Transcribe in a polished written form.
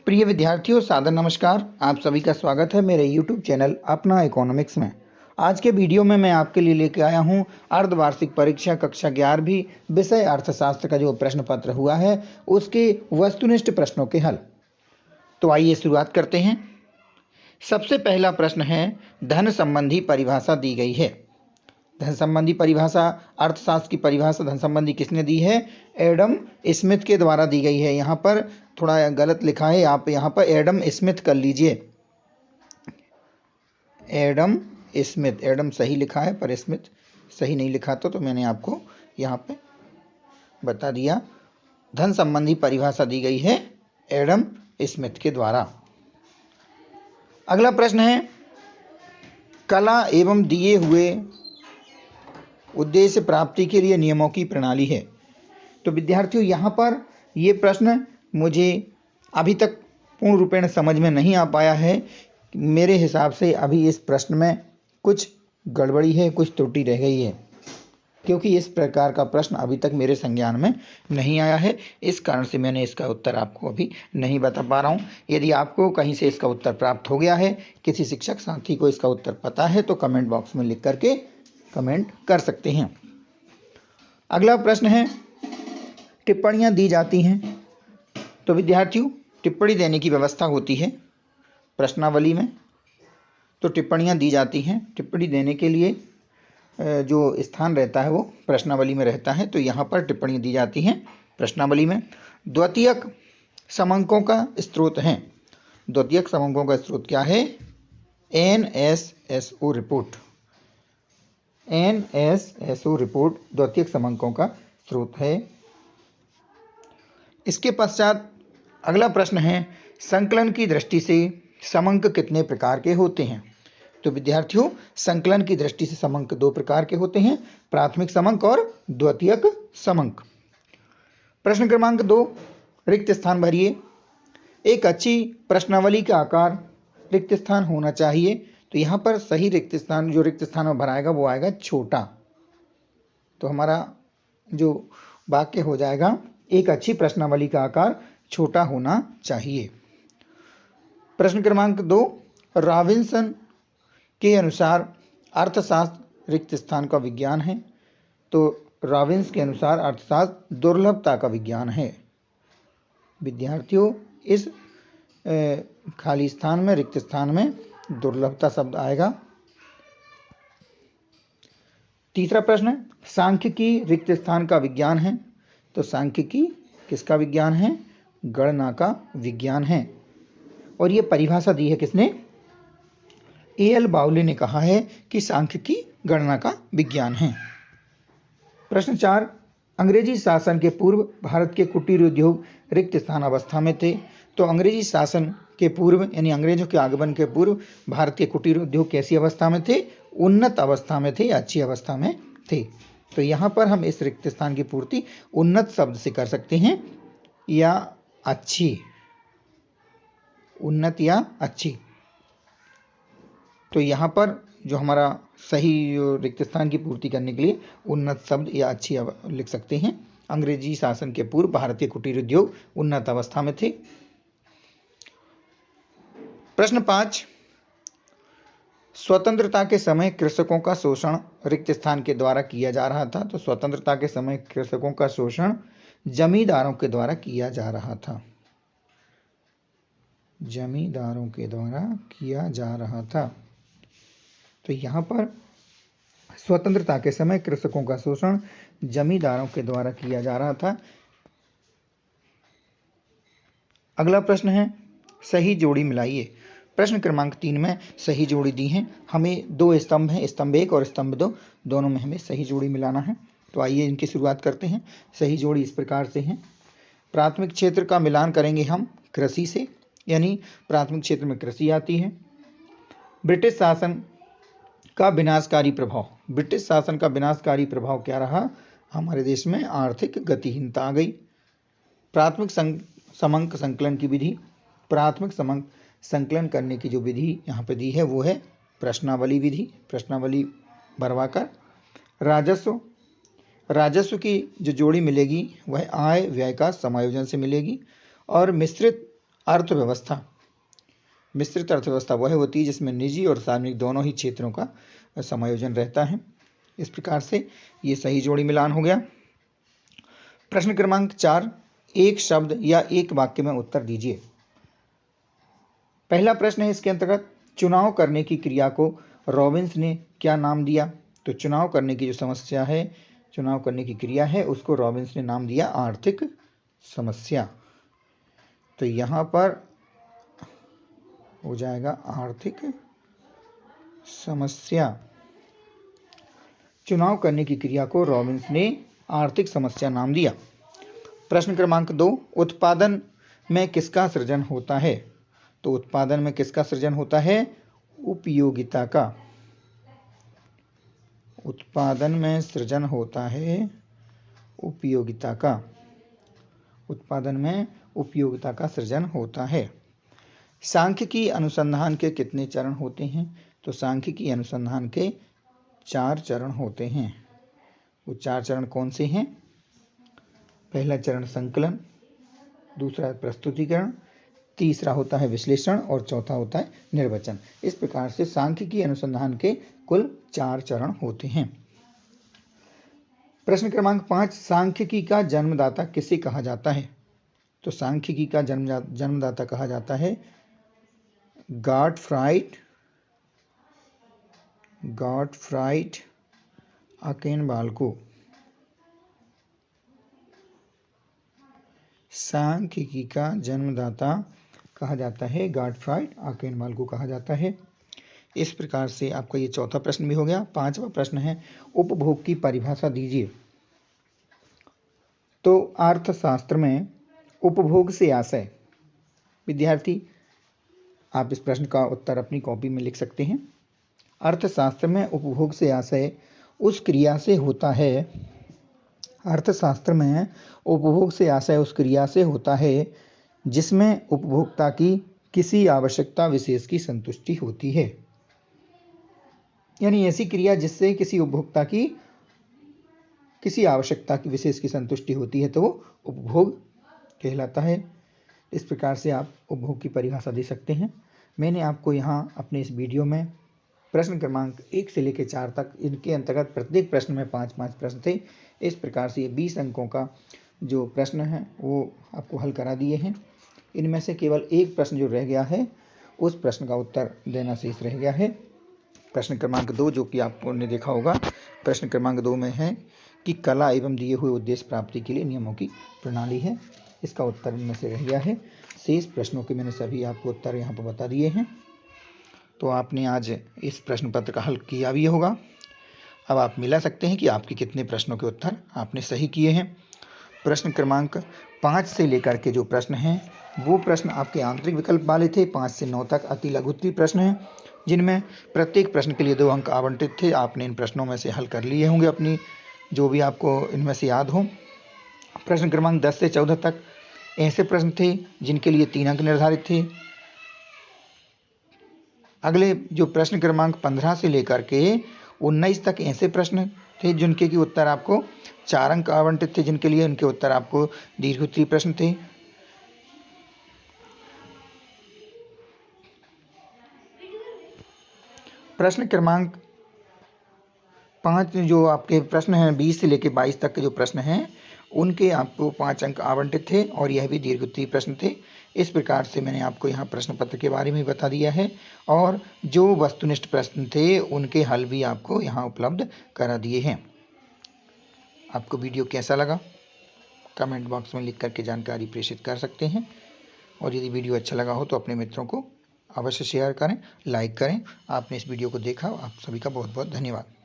प्रिय विद्यार्थियों, सादर नमस्कार। आप सभी का स्वागत है मेरे YouTube चैनल अपना इकोनॉमिक्स में। आज के वीडियो में मैं आपके लिए लेकर आया हूं अर्धवार्षिक परीक्षा कक्षा 11वीं विषय अर्थशास्त्र का जो प्रश्न पत्र हुआ है उसके वस्तुनिष्ठ प्रश्नों के हल। तो आइए शुरुआत करते हैं। सबसे पहला प्रश्न है, धन संबंधी परिभाषा दी गई है। धन संबंधी परिभाषा, अर्थशास्त्र की परिभाषा धन संबंधी किसने दी है? एडम स्मिथ के द्वारा दी गई है। यहाँ पर थोड़ा गलत लिखा है, आप यहाँ पर एडम स्मिथ कर लीजिए। एडम स्मिथ, एडम सही लिखा है पर स्मिथ सही नहीं लिखा तो मैंने आपको यहाँ पे बता दिया। धन संबंधी परिभाषा दी गई है एडम स्मिथ के द्वारा। अगला प्रश्न है, कला एवं दिए हुए उद्देश्य प्राप्ति के लिए नियमों की प्रणाली है। तो विद्यार्थियों, यहाँ पर ये प्रश्न मुझे अभी तक पूर्ण रूपेण समझ में नहीं आ पाया है। मेरे हिसाब से अभी इस प्रश्न में कुछ गड़बड़ी है, कुछ त्रुटि रह गई है, क्योंकि इस प्रकार का प्रश्न अभी तक मेरे संज्ञान में नहीं आया है। इस कारण से मैंने इसका उत्तर आपको अभी नहीं बता पा रहा हूँ। यदि आपको कहीं से इसका उत्तर प्राप्त हो गया है, किसी शिक्षक साथी को इसका उत्तर पता है, तो कमेंट बॉक्स में लिख करके कमेंट कर सकते हैं। अगला प्रश्न है, टिप्पणियां दी जाती हैं। तो विद्यार्थियों, टिप्पणी देने की व्यवस्था होती है प्रश्नावली में, तो टिप्पणियां दी जाती हैं। टिप्पणी देने के लिए जो स्थान रहता है वो प्रश्नावली में रहता है, तो यहाँ पर टिप्पणियां दी जाती हैं प्रश्नावली में। द्वितीयक समंकों का स्रोत है। द्वितीयक समंकों का स्रोत क्या है? NSSO report. NSSO रिपोर्ट द्वितीयक समंकों का स्रोत है। इसके पश्चात अगला प्रश्न है, संकलन की दृष्टि से समंक कितने प्रकार के होते हैं? तो विद्यार्थियों, संकलन की दृष्टि से समंक दो प्रकार के होते हैं, प्राथमिक समंक और द्वितीयक समंक। प्रश्न क्रमांक 2, रिक्त स्थान भरिए। एक अच्छी प्रश्नावली का आकार रिक्त स्थान होना चाहिए। तो यहाँ पर सही रिक्त स्थान, जो रिक्त स्थान में भराएगा वो आएगा छोटा। तो हमारा जो वाक्य हो जाएगा, एक अच्छी प्रश्नावली का आकार छोटा होना चाहिए। प्रश्न क्रमांक 2, रॉबिन्सन के अनुसार अर्थशास्त्र रिक्त स्थान का विज्ञान है। तो रॉबिन्स के अनुसार अर्थशास्त्र दुर्लभता का विज्ञान है। विद्यार्थियों, इस खाली स्थान में, रिक्त स्थान में दुर्लभता शब्द आएगा। तीसरा प्रश्न, सांख्यिकी रिक्त स्थान का विज्ञान है। तो सांख्यिकी किसका विज्ञान है? गणना का विज्ञान है। और ये परिभाषा दी है किसने? A.L. बाउली ने कहा है कि सांख्यिकी गणना का विज्ञान है। प्रश्न 4, अंग्रेजी शासन के पूर्व भारत के कुटीर उद्योग रिक्त स्थान अवस्था में थे। तो अंग्रेजी शासन के पूर्व, यानी अंग्रेजों के आगमन के पूर्व भारत के कुटीर उद्योग कैसी अवस्था में थे? उन्नत अवस्था में थे या अच्छी अवस्था में थे। तो यहाँ पर हम इस रिक्त स्थान की पूर्ति उन्नत शब्द से कर सकते हैं या अच्छी, उन्नत या अच्छी। तो यहाँ पर जो हमारा सही रिक्त स्थान की पूर्ति करने के लिए उन्नत शब्द या अच्छी लिख सकते हैं। अंग्रेजी शासन के पूर्व भारतीय कुटीर उद्योग उन्नत अवस्था में थे। प्रश्न 5, स्वतंत्रता के समय कृषकों का शोषण रिक्त स्थान के द्वारा किया जा रहा था। तो स्वतंत्रता के समय कृषकों का शोषण जमींदारों के द्वारा किया जा रहा था। जमींदारों के द्वारा किया जा रहा था। तो यहाँ पर स्वतंत्रता के समय कृषकों का शोषण जमींदारों के द्वारा किया जा रहा था। अगला प्रश्न है, सही जोड़ी मिलाइए। प्रश्न क्रमांक 3 में सही जोड़ी दी है। हमें दो स्तंभ हैं, स्तंभ 1 और स्तंभ 2, दोनों में हमें सही जोड़ी मिलाना है। तो आइए इनकी शुरुआत करते हैं। सही जोड़ी इस प्रकार से है। प्राथमिक क्षेत्र का मिलान करेंगे हम कृषि से, यानी प्राथमिक क्षेत्र में कृषि आती है। ब्रिटिश शासन का विनाशकारी प्रभाव। ब्रिटिश शासन का विनाशकारी प्रभाव क्या रहा? हमारे देश में आर्थिक गतिहीनता आ गई। प्राथमिक समंक संकलन की विधि। प्राथमिक समंक संकलन करने की जो विधि यहाँ पे दी है वो है प्रश्नावली विधि। प्रश्नावली भरवाकर। राजस्व, राजस्व की जो जोड़ी मिलेगी वह आय व्यय का समायोजन से मिलेगी। और मिश्रित अर्थव्यवस्था। मिश्रित अर्थव्यवस्था वह होती है जिसमें निजी और सार्वजनिक दोनों ही क्षेत्रों का समायोजन रहता है। इस प्रकार से ये सही जोड़ी मिलान हो गया। प्रश्न क्रमांक 4, एक शब्द या एक वाक्य में उत्तर दीजिए। पहला प्रश्न है इसके अंतर्गत, चुनाव करने की क्रिया को रॉबिन्स ने क्या नाम दिया? तो चुनाव करने की जो समस्या है, चुनाव करने की क्रिया है, उसको रॉबिन्स ने नाम दिया आर्थिक समस्या। तो यहां पर हो जाएगा आर्थिक समस्या। चुनाव करने की क्रिया को रॉबिन्स ने आर्थिक समस्या नाम दिया। प्रश्न क्रमांक 2, उत्पादन में किसका सृजन होता है? तो उत्पादन में किसका सृजन होता है? उपयोगिता का। उत्पादन में सृजन होता है उपयोगिता का। उत्पादन में उपयोगिता का सृजन होता है। सांख्यिकी अनुसंधान के कितने चरण होते हैं? तो सांख्यिकी अनुसंधान के 4 चरण होते हैं। वो 4 चरण कौन से हैं? पहला चरण संकलन, दूसरा प्रस्तुतिकरण, तीसरा होता है विश्लेषण और चौथा होता है निर्वचन। इस प्रकार से सांख्यिकी अनुसंधान के कुल 4 चरण होते हैं। प्रश्न क्रमांक 5, सांख्यिकी का जन्मदाता किसे कहा जाता है? तो सांख्यिकी का जन्मदाता कहा जाता है गॉटफ्राइड आकेनबाल को। सांख्यिकी का जन्मदाता कहा जाता है गॉटफ्राइड आकेनबाल को कहा जाता है। इस प्रकार से आपका ये चौथा प्रश्न भी हो गया। 5वां प्रश्न है, उपभोग की परिभाषा दीजिए। तो अर्थशास्त्र में उपभोग से आशय, विद्यार्थी आप इस प्रश्न का उत्तर अपनी कॉपी में लिख सकते हैं। अर्थशास्त्र में उपभोग से आशय उस क्रिया से होता है, अर्थशास्त्र में उपभोग से आशय उस क्रिया से होता है जिसमें उपभोक्ता की किसी आवश्यकता विशेष की संतुष्टि होती है। यानी ऐसी क्रिया जिससे किसी उपभोक्ता की किसी आवश्यकता की विशेष की संतुष्टि होती है तो वो उपभोग कहलाता है। इस प्रकार से आप उपभोग की परिभाषा दे सकते हैं। मैंने आपको यहाँ अपने इस वीडियो में प्रश्न क्रमांक 1 से लेकर 4 तक, इनके अंतर्गत प्रत्येक प्रश्न में 5-5 प्रश्न थे। इस प्रकार से ये 20 अंकों का जो प्रश्न है वो आपको हल करा दिए हैं। इनमें से केवल एक प्रश्न जो रह गया है उस प्रश्न का उत्तर देना शेष रह गया है। प्रश्न क्रमांक 2 जो कि आपने देखा होगा। प्रश्न क्रमांक 2 में है कि कला एवं दिए हुए उद्देश्य प्राप्ति के लिए नियमों की प्रणाली है। इसका उत्तर इनमें से रह गया है। शेष प्रश्नों के मैंने सभी आपको उत्तर यहाँ पर बता दिए हैं। तो आपने आज इस प्रश्न पत्र का हल किया भी होगा। अब आप मिला सकते हैं कि आपके कितने प्रश्नों के उत्तर आपने सही किए हैं। प्रश्न क्रमांक 5 से लेकर के जो प्रश्न हैं वो प्रश्न आपके आंतरिक विकल्प वाले थे। 5 से 9 तक अति लघुत्तरीय प्रश्न हैं जिनमें प्रत्येक प्रश्न के लिए 2 अंक आवंटित थे। आपने इन प्रश्नों में से हल कर लिए होंगे अपनी, जो भी आपको इनमें से याद हो। प्रश्न क्रमांक 10 से 14 तक ऐसे प्रश्न थे जिनके लिए 3 अंक निर्धारित थे। अगले जो प्रश्न क्रमांक 15 से लेकर के 19 तक ऐसे प्रश्न थे जिनके की उत्तर आपको 4 अंक आवंटित थे, जिनके लिए उनके उत्तर आपको दीर्घोत्तरीय प्रश्न थे। प्रश्न क्रमांक 5 जो आपके प्रश्न हैं 20 से लेकर 22 तक के जो प्रश्न हैं उनके आपको 5 अंक आवंटित थे और यह भी दीर्घोत्तरीय प्रश्न थे। इस प्रकार से मैंने आपको यहाँ प्रश्न पत्र के बारे में बता दिया है और जो वस्तुनिष्ठ प्रश्न थे उनके हल भी आपको यहाँ उपलब्ध करा दिए हैं। आपको वीडियो कैसा लगा कमेंट बॉक्स में लिख करके जानकारी प्रेषित कर सकते हैं और यदि वीडियो अच्छा लगा हो तो अपने मित्रों को अवश्य शेयर करें, लाइक करें। आपने इस वीडियो को देखा, आप सभी का बहुत बहुत धन्यवाद।